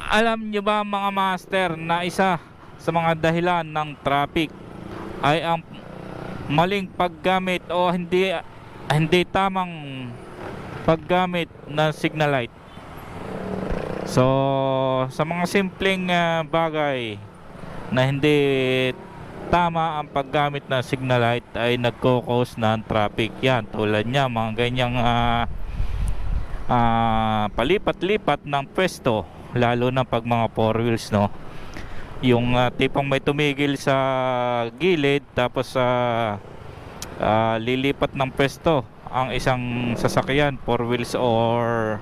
Alam nyo ba mga master na isa sa mga dahilan ng traffic ay ang maling paggamit o hindi tamang paggamit ng signal light. So sa mga simpleng bagay na hindi tama ang paggamit ng signal light ay nagko-cause ng traffic. Yan, tulad niya mga ganyang palipat-lipat ng pwesto, lalo na pag mga four wheels, no? Yung tipong may tumigil sa gilid tapos lilipat ng pwesto ang isang sasakyan, four wheels or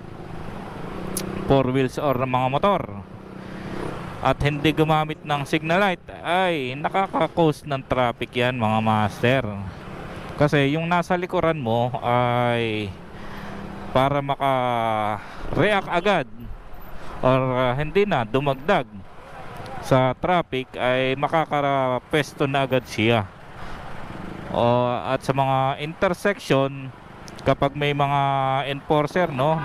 mga motor, at hindi gumamit ng signal light, ay nakaka-cause ng traffic yan mga master. Kasi yung nasa likuran mo ay para maka-react agad or hindi na dumagdag sa traffic ay makakapwesto na agad siya. At sa mga intersection, kapag may mga enforcer, no,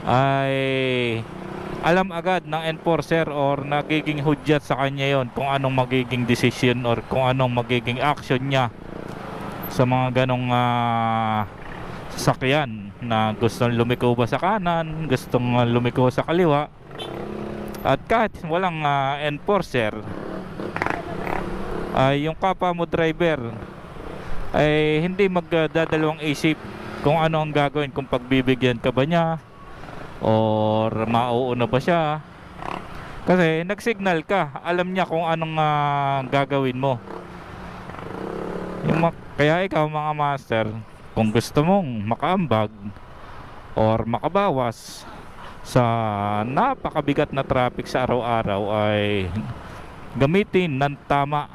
ay alam agad ng enforcer or nagiging hudyat sa kanya yon kung anong magiging decision or kung anong magiging action niya sa mga ganong sasakyan na gustong lumiko ba sa kanan, gustong lumiko sa kaliwa. At kahit walang enforcer, ay yung kapwa mo driver ay hindi magdadalawang isip kung ano ang gagawin, kung pagbibigyan ka ba niya or mauuna ba siya. Kasi nagsignal ka, alam niya kung anong gagawin mo. Kaya ikaw mga master, kung gusto mong makaambag or makabawas sa napakabigat na traffic sa araw-araw, ay gamitin ng tama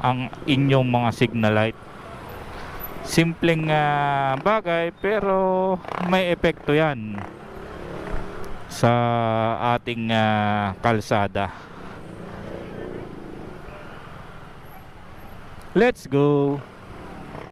ang inyong mga signal light. Simpleng bagay pero may epekto yan sa ating kalsada. Let's go!